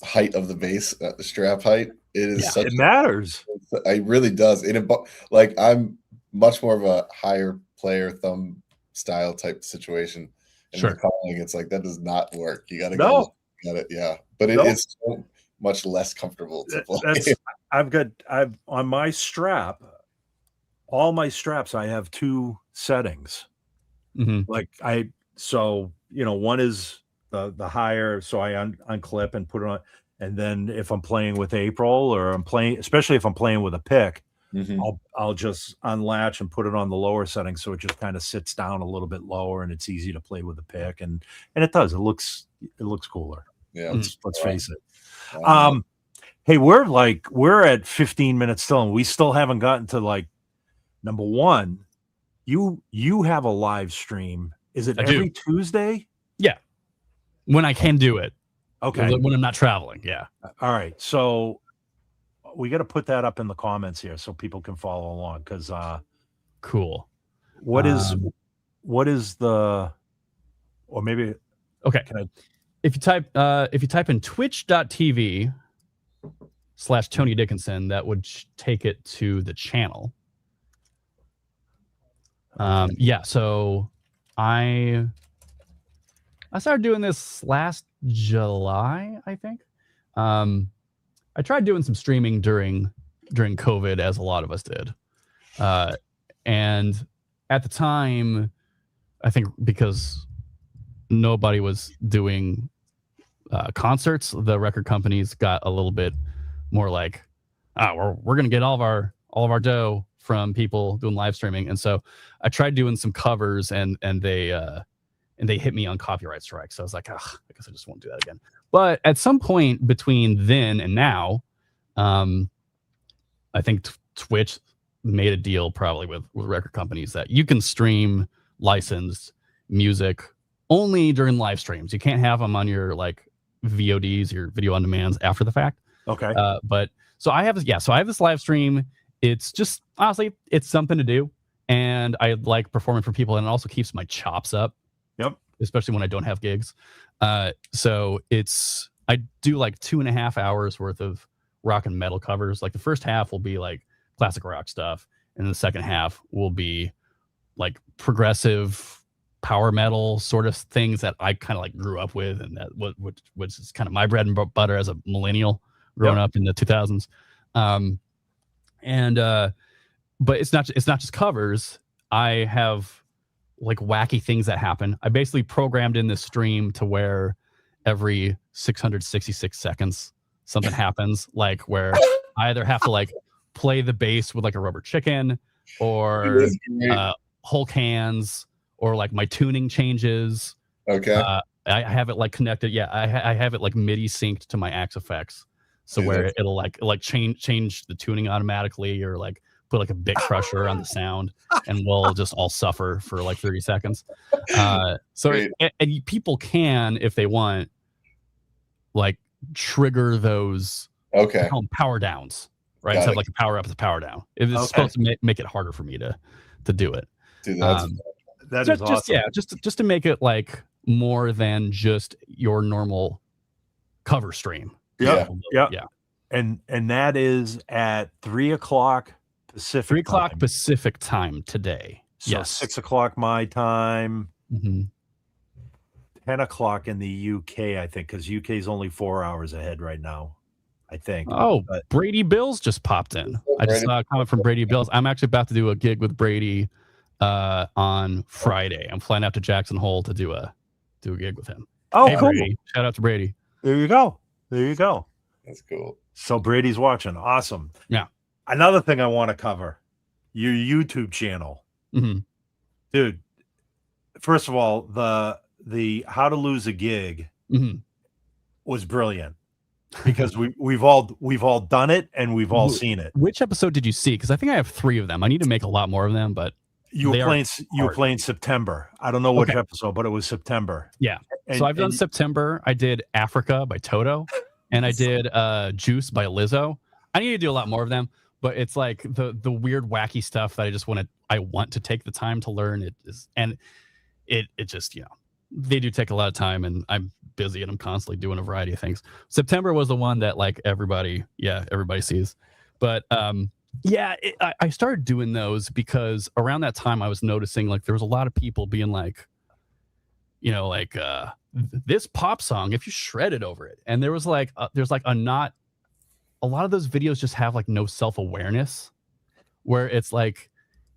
height of the bass, the strap height. It matters. It really does. I'm much more of a higher player thumb style type situation. And calling, it's like that does not work. You got to go. Got it. Yeah, but it is so much less comfortable to play. I've on my strap. all my straps, I have 2 settings. Like so, one is the higher, so I unclip and put it on. And then if I'm playing with April, or especially if I'm playing with a pick, I'll just unlatch and put it on the lower setting, so it just kind of sits down a little bit lower, and it's easy to play with the pick, and it does. It looks cooler. Yeah, let's face it. Hey, we're at 15 minutes still, and we still haven't gotten to like number one. You have a live stream. Is it every Tuesday? Yeah, when I can do it. Okay, when I'm not traveling. Yeah. All right, so we got to put that up in the comments here so people can follow along, because cool. What is the, or maybe okay. If you type in twitch.tv/Tony Dickinson, that would take it to the channel. Yeah, so I started doing this last July, I think. I tried doing some streaming during COVID, as a lot of us did. And at the time, I think because nobody was doing concerts, the record companies got a little bit more like, we're going to get all of our dough from people doing live streaming. And so I tried doing some covers, and they hit me on copyright strikes. So I was like, I guess I just won't do that again. But at some point between then and now, I think Twitch made a deal probably with record companies that you can stream licensed music only during live streams. You can't have them on your like VODs, your video on demands, after the fact. Okay. But so I have this live stream. It's just, honestly, it's something to do, and I like performing for people, and it also keeps my chops up. Yep. Especially when I don't have gigs. So I do like 2.5 hours worth of rock and metal covers. Like the first half will be like classic rock stuff, and the second half will be like progressive power metal sort of things that I kind of like grew up with, and that which is kind of my bread and butter as a millennial growing up in the 2000s. But it's not just covers. I have like wacky things that happen. I basically programmed in this stream to where every 666 seconds something happens, like where I either have to like play the bass with like a rubber chicken, or Hulk hands, or like my tuning changes. Okay. I have it like connected. Yeah, I have it like MIDI synced to my Axe effects, so where it'll like change the tuning automatically, or like put like a bit crusher on the sound, and we'll just all suffer for like 30 seconds. And people can, if they want, like trigger those power downs, right? Instead of like a power up, it's a power down. It's supposed to make it harder for me to do it. Dude, that is awesome. Just to make it like more than just your normal cover stream. Yeah. And that is at 3:00 Pacific. 3:00 Pacific time today. So yes. 6:00 my time. 10:00 in the UK, I think, because UK is only 4 hours ahead right now, I think. Oh, but Brady Bills just popped in. I just saw a comment from Brady Bills. I'm actually about to do a gig with Brady on Friday. I'm flying out to Jackson Hole to do a gig with him. Oh, hey, cool. Brady. Shout out to Brady. There you go. That's cool. So Brady's watching. Awesome. Yeah. Another thing I want to cover, your YouTube channel. Dude, first of all, the How to Lose a Gig was brilliant, because we've all done it, and we've all seen it. Which episode did you see? Because I think I have 3 of them. I need to make a lot more of them, but you were playing September. I don't know which episode, but it was September. Yeah. So I've done September. I did Africa by Toto, and I did Juice by Lizzo. I need to do a lot more of them, but it's like the weird wacky stuff that I want to take the time to learn. It just, they do take a lot of time, and I'm busy, and I'm constantly doing a variety of things. September was the one that like everybody sees. But I started doing those because around that time I was noticing like there was a lot of people being like, this pop song, if you shredded over it, and there was like a lot of those videos just have like no self-awareness, where it's like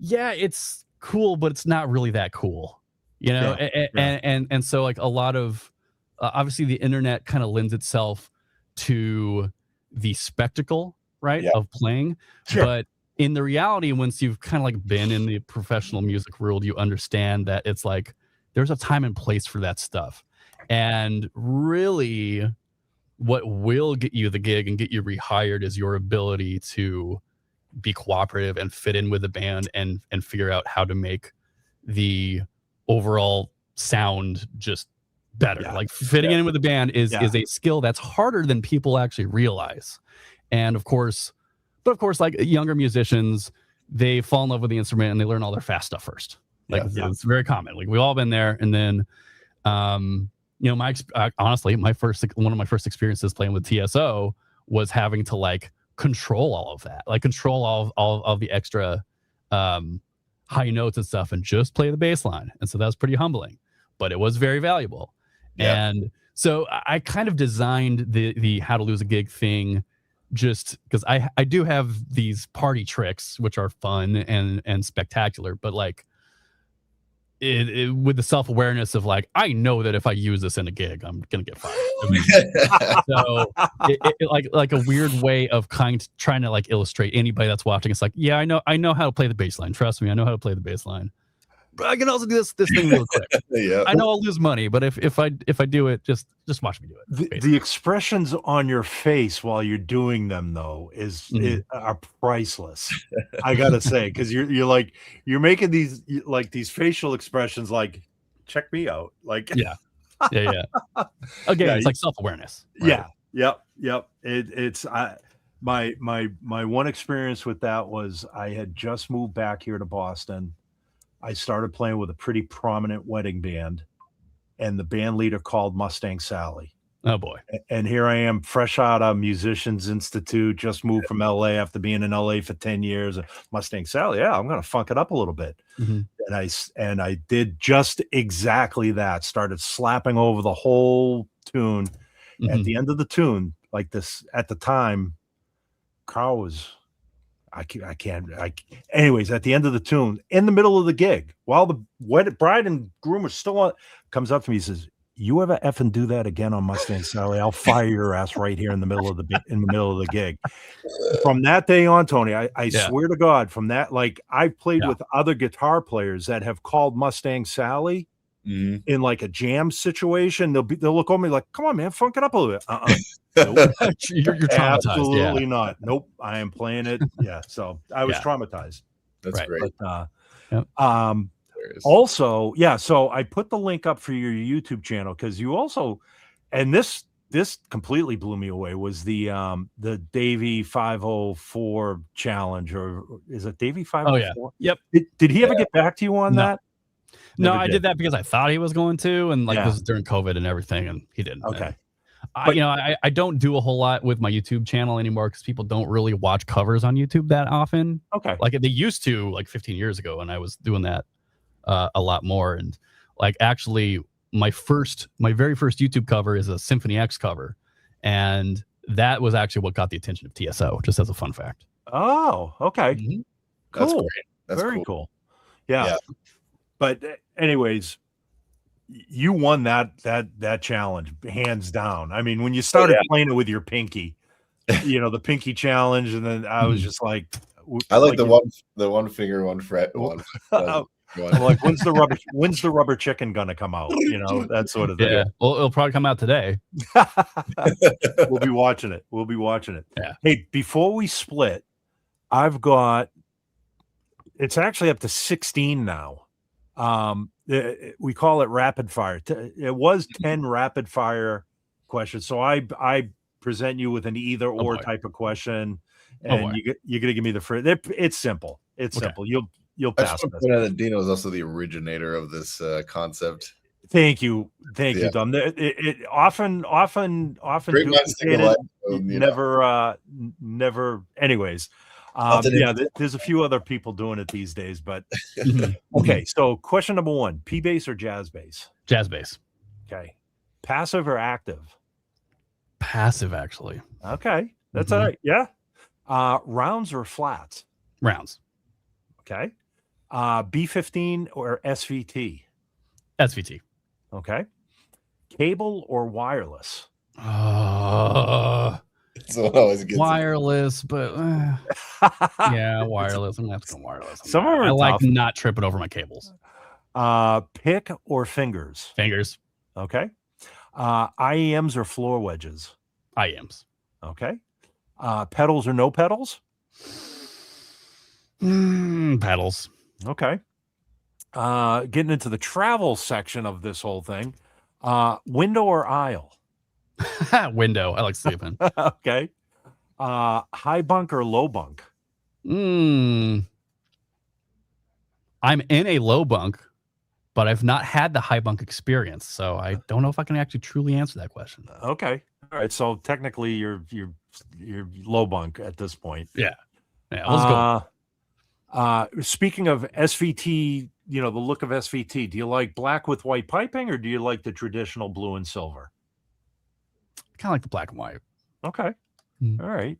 yeah, it's cool, but it's not really that cool, you know. And so like a lot of obviously the internet kind of lends itself to the spectacle, right, of playing. But in the reality, once you've kind of like been in the professional music world, you understand that it's like there's a time and place for that stuff. And really what will get you the gig and get you rehired is your ability to be cooperative and fit in with the band and figure out how to make the overall sound just better. Like fitting in with the band is a skill that's harder than people actually realize. And of course, like younger musicians, they fall in love with the instrument and they learn all their fast stuff first. Like it's very common. Like we've all been there. And then, you know, honestly, one of my first experiences playing with TSO was having to like control all of that, like control all of the extra high notes and stuff, and just play the bass line. And so that was pretty humbling, but it was very valuable. And so I kind of designed the How to Lose a Gig thing just because I do have these party tricks which are fun and spectacular, but like it with the self-awareness of like, I know that if I use this in a gig, I'm gonna get fired. So it like a weird way of trying to like illustrate anybody that's watching. It's like, yeah, I know how to play the bass line. Trust me, I know how to play the bass line. But I can also do this thing real quick. I know I'll lose money, but if I do it, just watch me do it. The expressions on your face while you're doing them though are priceless. I gotta say, because you're making these facial expressions like, check me out, like yeah. Again, it's like self-awareness. Right? Yep. It's my one experience with that was I had just moved back here to Boston. I started playing with a pretty prominent wedding band, and the band leader called Mustang Sally. Oh boy. And here I am, fresh out of Musicians Institute, just moved from LA after being in LA for 10 years. Mustang Sally, I'm going to funk it up a little bit. And I did just exactly that. Started slapping over the whole tune. At the end of the tune, like this, at the time, Carl was... anyways, at the end of the tune, in the middle of the gig, while the bride and groom are still on, comes up to me, he says, "You ever effing do that again on Mustang Sally, I'll fire your ass right here in the middle of the gig." From that day on, Tony, I swear to God, from that, like I played with other guitar players that have called Mustang Sally in like a jam situation. They'll look over me like, "Come on, man, funk it up a little bit." Nope. You're traumatized. Absolutely not. Nope. I am playing it. Yeah. So I was traumatized. That's great. But, also, so I put the link up for your YouTube channel because you also, and this completely blew me away, was the Davey 504 challenge, or is it Davey 504? Oh yeah. Yep. Did he ever get back to you on that? No, I did that because I thought he was going to, and like this is during COVID and everything, and he didn't. Okay. I don't do a whole lot with my YouTube channel anymore because people don't really watch covers on YouTube that often. Okay. Like they used to, like 15 years ago, and I was doing that a lot more. And like actually, my very first YouTube cover is a Symphony X cover, and that was actually what got the attention of TSO. Just as a fun fact. Oh, okay. Cool. That's great. That's very cool. Yeah. But anyways, you won that challenge hands down. I mean, when you started playing it with your pinky, the pinky challenge, and then I was just like, I like the one finger, one fret one. I'm like, when's the rubber chicken gonna come out? That sort of thing. Yeah, well, it'll probably come out today. We'll be watching it. Yeah. Hey, before we split, it's actually up to 16 now. We call it rapid fire. It was 10 rapid fire questions. So I present you with an either or type of question, and you're gonna give me the first. It's simple. It's simple. You'll pass. Dino is also the originator of this concept. Thank you, Dom. It often Great minds think alike, never. Anyways. There's a few other people doing it these days, but okay. So question number 1, P bass or jazz bass? Jazz bass. Okay. Passive or active? Passive, actually. Okay. That's all right. Yeah. Rounds or flats? Rounds. Okay. B15 or SVT? SVT. Okay. Cable or wireless? So it always gets Wireless, but yeah, wireless. I'm gonna have to go wireless. Some of them are I like tough. not tripping over my cables. Pick or fingers? Fingers. Okay. IEMs or floor wedges? IEMs. Okay. Pedals or no pedals? Pedals. Okay. Getting into the travel section of this whole thing. Window or aisle? Window. I like sleeping. Okay. High bunk or low bunk? I'm in a low bunk, but I've not had the high bunk experience, so I don't know if I can actually truly answer that question. Okay. All right. So technically, you're low bunk at this point. Yeah. Let's go. Speaking of SVT, the look of SVT. Do you like black with white piping, or do you like the traditional blue and silver? Kind of like the black and white. Okay. Mm. All right.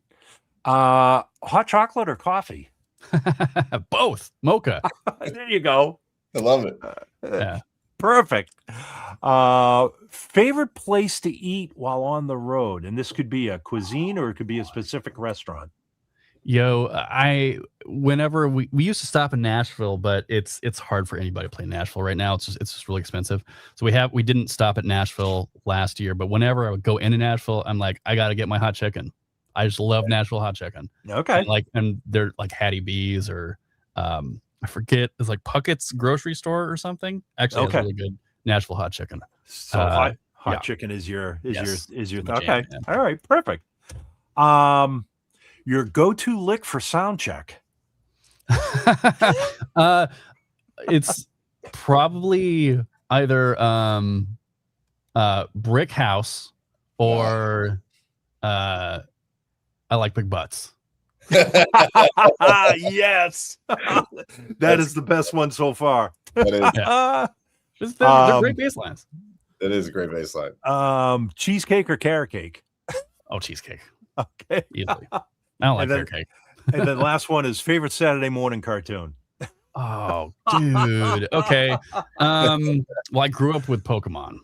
Hot chocolate or coffee? Both. Mocha. There you go. I love it. Yeah. Perfect. Favorite place to eat while on the road? And this could be a cuisine or it could be a specific restaurant. Yo, whenever we used to stop in Nashville, but it's hard for anybody to play Nashville right now. It's just really expensive. So we didn't stop at Nashville last year, but whenever I would go into Nashville, I'm like, I got to get my hot chicken. I just love Nashville hot chicken. Okay. And they're like Hattie B's or I forget, it's like Puckett's grocery store or something. Actually, Okay. has really good Nashville hot chicken. So hot chicken is your Yes. okay. Jam, yeah. All right, perfect. Your go-to lick for sound check. It's probably either Brick House or I like big butts. Yes. That is the best one so far. That is, They're great bass lines. that is a great bass line. Cheesecake or carrot cake? Oh, cheesecake. Okay. Easily. I don't like And then- carrot cake. And then last one is favorite Saturday morning cartoon. Oh, dude. Okay. Well, I grew up with Pokemon,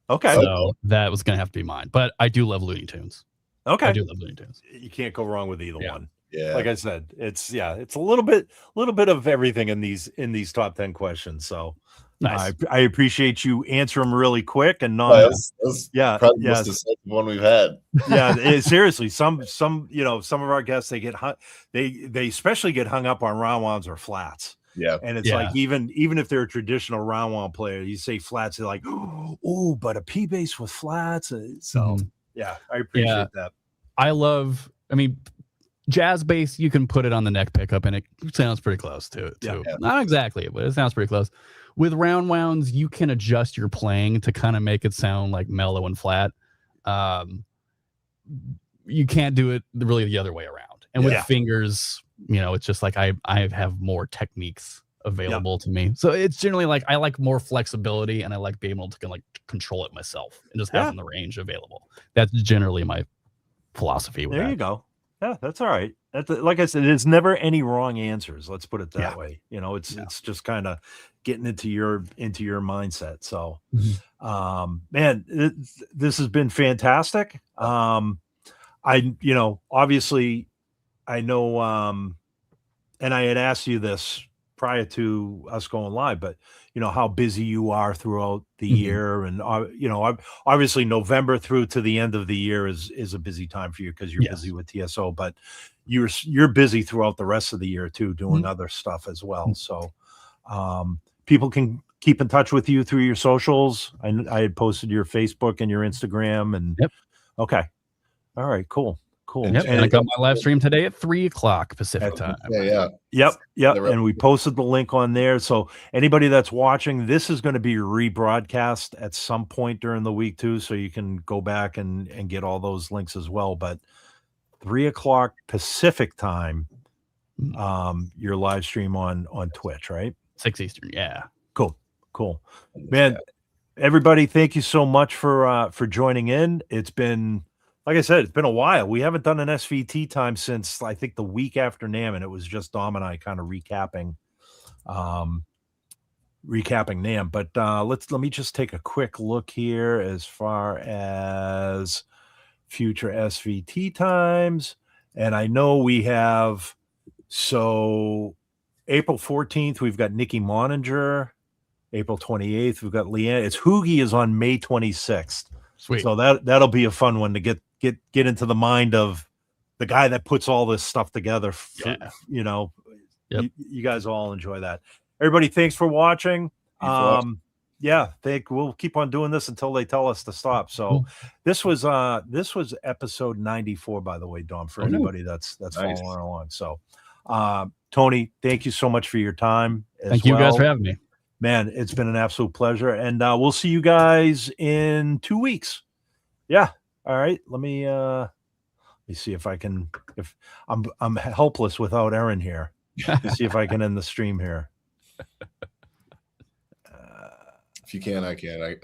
Okay. so that was gonna have to be mine. But I do love Looney Tunes. I Okay. do love Looney Tunes. You can't go wrong with either Yeah. one. Yeah. Like I said, it's a little bit of everything in these top 10 questions. So Nice. I appreciate you answer them really quick and not That's yeah, probably the yeah, most decisive one we've had. yeah. Seriously, some some of our guests they get they especially get hung up on round wounds or flats. Yeah. And it's like even if they're a traditional round wound player, you say flats, they're like, oh, but a P bass with flats. So yeah, I appreciate that. I mean, jazz bass, you can put it on the neck pickup and it sounds pretty close to it too. Yeah. Not exactly, but it sounds pretty close. With round wounds, you can adjust your playing to kind of make it sound like mellow and flat. You can't do it really the other way around. And with fingers, it's just like I have more techniques available to me. So it's generally like I like more flexibility and I like being able to control it myself and just having the range available. That's generally my philosophy with There that. you go. Yeah, that's all right. That's like I said, there's never any wrong answers. Let's put it that way. It's just kind of getting into your mindset. So, man, this has been fantastic. Obviously, I know, and I had asked you this prior to us going live, but how busy you are throughout the year, and obviously November through to the end of the year is a busy time for you because you're busy with TSO, but you're busy throughout the rest of the year too, doing other stuff as well. So people can keep in touch with you through your socials. I had posted your Facebook and your Instagram, and okay, all right, cool. Yep. And I got my live stream today at 3:00 Pacific time. Yeah. Yep. And we posted the link on there. So anybody that's watching, this is going to be rebroadcast at some point during the week too. So you can go back and get all those links as well. But 3:00 Pacific time, your live stream on Twitch, right? 6 Eastern. Yeah. Cool. Man, everybody, thank you so much for joining in. It's been, like I said, it's been a while. We haven't done an SVT time since I think the week after NAMM, and it was just Dom and I kind of recapping recapping NAMM. But let me just take a quick look here as far as future SVT times. And I know we have, so April 14th, we've got Nikki Moninger. April 28th, we've got Leanne. It's Hoogie is on May 26th. Sweet. So that'll be a fun one to get into the mind of the guy that puts all this stuff together. Yeah. You know, Yep. you guys all enjoy that. Everybody, thanks for watching. Yeah, we'll keep on doing this until they tell us to stop. So Cool. this was episode 94, by the way, Dom, for anybody that's Nice. following along. So Tony, thank you so much for your time. Thank you guys for having me. Man, it's been an absolute pleasure. And we'll see you guys in 2 weeks. Yeah. All right. Let me see if I can, if I'm helpless without Erin here. Let me see if I can end the stream here. If you can, I can.